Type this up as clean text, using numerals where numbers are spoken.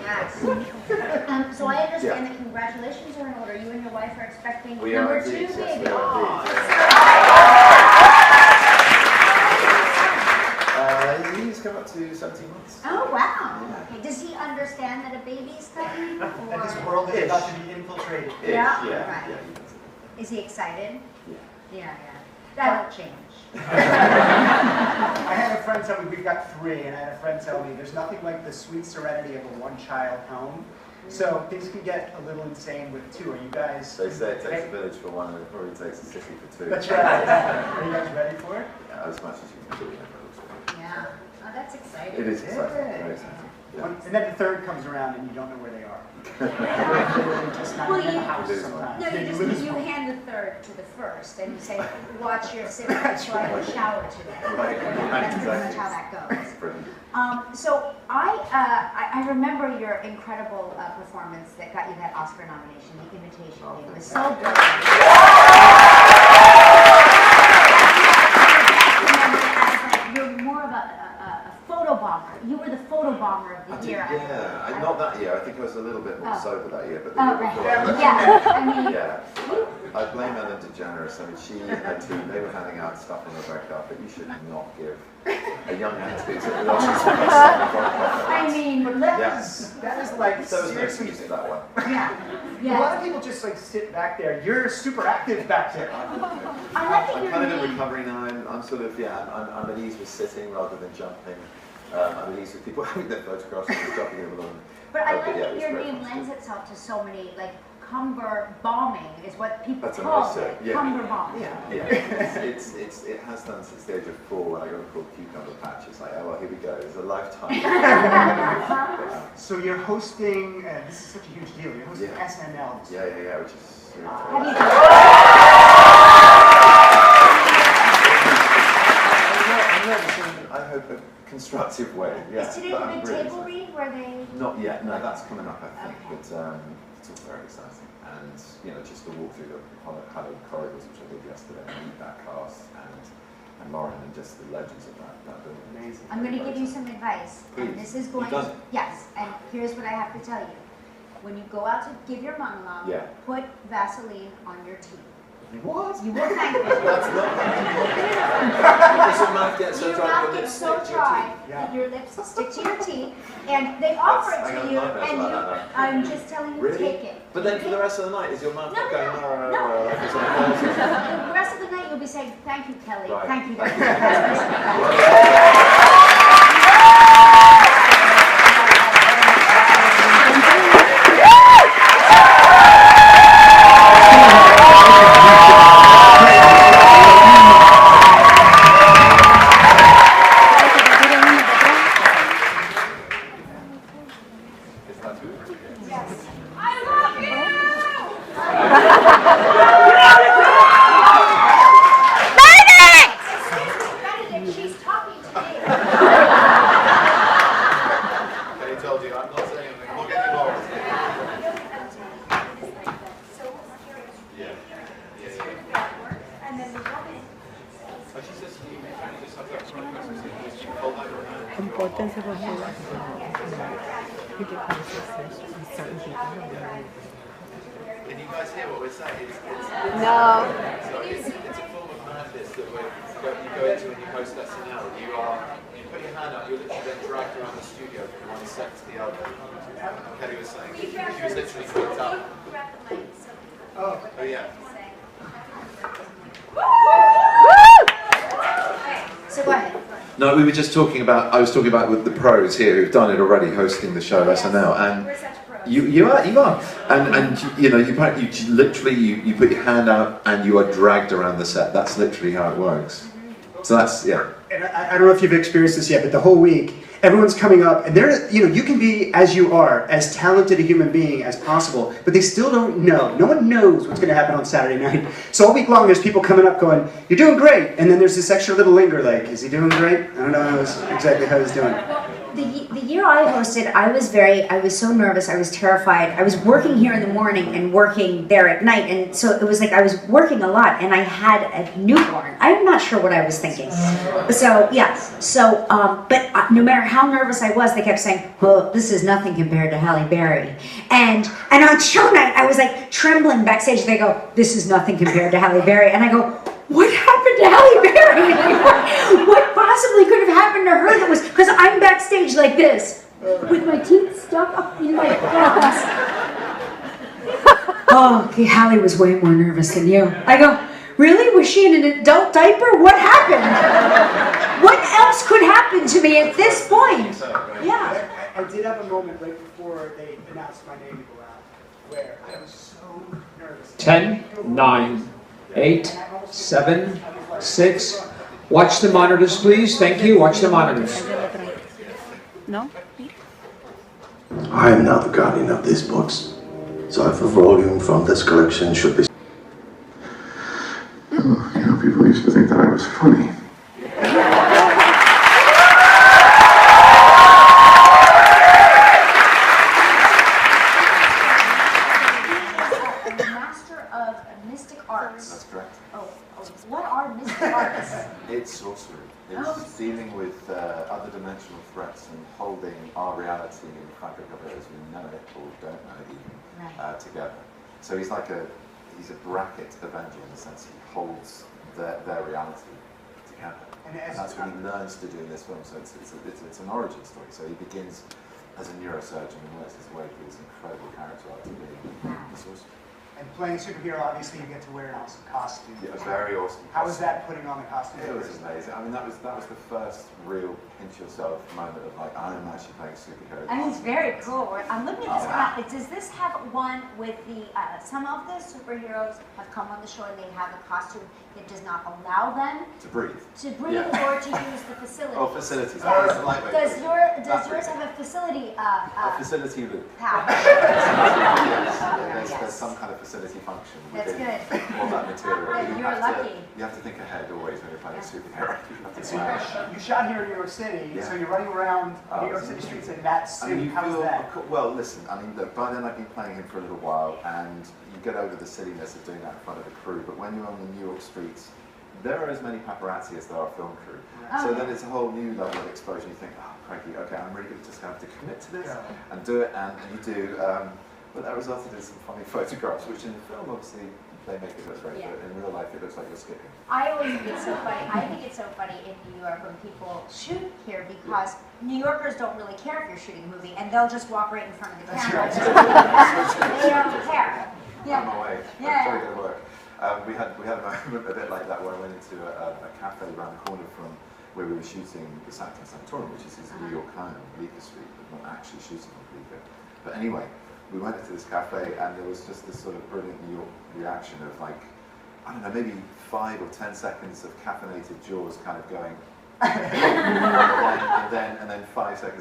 Yes. So I understand that congratulations are in order. You and your wife are expecting We number are indeed, 2 yes, baby. we are indeed. He's come up to 17 months. Oh, wow. Okay. Does he understand that a baby's coming? That this world is about to be infiltrated. Yeah. Yeah. Right. Yeah. Is he excited? Yeah. Yeah. That'll change. I had a friend tell me, we've got 3, and I had a friend tell me, there's nothing like the sweet serenity of a one-child home. So things can get a little insane with 2. Are you guys... They say it takes a village for one, and it probably takes a city for 2. That's right. Are you guys ready for it? Yeah, as much as you can do. Yeah. Oh, that's exciting. It is exciting. Very exciting. Yeah. And then the 3rd comes around and you don't know where they are. Just not Well, in the you- house sometimes. No, you hand the 3rd to the 1st, and you say, "Watch your cigarette so I can shower today." Right. That's pretty much Exactly. how that goes. Brilliant. So I remember your incredible performance that got you that Oscar nomination, The Imitation Game. It was so good. You're more of a photo bomber. You were the photo bomber of the year. Yeah, not that year. I think I was a little bit more sober that year, but the Oh, year right. before. Yeah. I mean, Yeah. I blame Ellen DeGeneres. I mean, she and her team, they were handing out stuff on the red carpet. You should not give a young man to I mean, That is like There was no seriously. excuse for that one. yeah. A lot Yeah. of people just like sit back there. You're super active back there. I like that I'm you're kind of in named. recovery now. I'm sort of, I'm at ease with sitting rather than jumping. I'm at ease with people having their photographs and jumping over them. But I like yeah, it that was your great name fun. lends itself to so many, like, Cumber bombing is what people That's a call nice it. term, yeah. Cumber bombing. Yeah, it has done since the age of 4 when I got called cucumber patch. It's like, oh well, here we go. It's a lifetime. So you're hosting, this is such a huge deal, you're hosting SNL. Yeah, which is... Have you I hope a constructive way. Yeah, Is today but the I'm big really table excited. read where they... Not yet. No, that's coming up, I think. Okay. But it's all very exciting, and just to walk through the hallowed corridors, which I did yesterday, and meet that cast and Lauren and just the legends of that building. Amazing. I'm going to give you some advice, and Please. this is going You've done it. yes, and here's what I have to tell you. When you go out to give your monologue, Yeah. put Vaseline on your teeth. What? You will thank me. That's not Does your mouth get so Your dry mouth that gets it's so dry that your lips stick to your teeth, and they offer it I to got you, nightmares and about that now. I'm just telling you, Really? take it. But then for the rest of the night, is your mouth No, not going, no. like it's on the The rest of the night you'll be saying, thank you, Kelly. Right. Thank you very Thank you. much. Is that good? Yes. I love you! Benedict, she's talking to me. I told you, I'm not saying anything. I'm not getting involved. Yeah. And then the woman. Oh, she says you just have that front person, so you hold out your hand. Importancia por favor. Can you guys hear what we're saying? No. So it's a form of madness that you go into when you host SNL. You put your hand out, you're literally then dragged around the studio from one set to the other. Kelly was saying, she was literally flipped up. Oh yeah. So go ahead. No, we were just talking about, I was talking about with the pros here who've done it already, hosting the show SNL, and We're such pros. you are, and you literally, you put your hand out and you are dragged around the set. That's literally how it works. So that's, yeah. And I don't know if you've experienced this yet, but the whole week, everyone's coming up, and you can be as you are, as talented a human being as possible, but they still don't know. No one knows what's going to happen on Saturday night. So all week long, there's people coming up going, "You're doing great," and then there's this extra little linger, like, "Is he doing great?" I don't know exactly how he's doing. the year I hosted, I was so nervous, I was terrified. I was working here in the morning and working there at night, and so it was like I was working a lot, and I had a newborn. I'm not sure what I was thinking. So yeah, but no matter how nervous I was, they kept saying, "Well, this is nothing compared to Halle Berry." And on show night, I was like trembling backstage. They go, "This is nothing compared to Halle Berry," and I go, "What happened to Halle Berry? What possibly could have happened to her that was," because I'm backstage like this, with my teeth stuck up in my gums. Oh, okay, Halle was way more nervous than you. I go, "Really? Was she in an adult diaper? What happened? What else could happen to me at this point?" Yeah. I did have a moment right before they announced my name to go out where I was so nervous. 10, 9, 8, 7, 6. Watch the monitors, please. Thank you. Watch the monitors. No? I am now the guardian of these books, so if a volume from this collection should be... People used to think that I was funny. Master of mystic arts. That's correct. What are mystic arts? It's sorcery. It's dealing with other dimensional threats and holding our reality in the fabric of it as we know it or don't know it even together. So he's like he's a bracket avenger in the sense he holds their reality together. And that's what he learns to do in this film. So it's an origin story. So he begins as a neurosurgeon and works his way through this incredible character arc to being a sorcerer. And playing a superhero, obviously, you get to wear an awesome costume. Yeah, very awesome. How was that putting on the costume? It was amazing. I mean, that was the first real pinch yourself moment of like, I'm actually playing a superhero. I mean, it's very cool. I'm looking at this map. Does this have one with the, some of the superheroes have come on the show and they have a costume that does not allow them to breathe. Or to use the facility. Oh, facilities. Lightweight. Does yours have a facility? A facility loop. Path. There's some kind of facility function That's within good. all that material. You're lucky. You have to think ahead always when you're playing a superhero. You shot here in New York City, so you're running around New York City streets in that suit. How was that? Well, listen, I mean, look, by then I've been playing him for a little while, and you get over the silliness of doing that in front of the crew, but when you're on the New York streets, there are as many paparazzi as there are film crew. So then it's a whole new level of exposure. You think, oh, crikey, okay, I'm really just going to have to commit to this and do it, and you do. But that resulted in some funny photographs, which in the film, obviously, they make it look great, but in real life, it looks like you're skipping. I always think it's so funny. I think it's so funny in New York when people shoot here because New Yorkers don't really care if you're shooting a movie, and they'll just walk right in front of the camera. They don't care. I'm away. Yeah. I'm trying to go to work. We had a moment a bit like that where I went into a cafe around the corner from where we were shooting the Sanatorium, which is his New York home, Bleecker Street, but not actually shooting on Bleecker. But anyway, we went into this cafe and there was just this sort of brilliant New York reaction of like, I don't know, maybe 5 or 10 seconds of caffeinated jaws kind of going, and then 5 seconds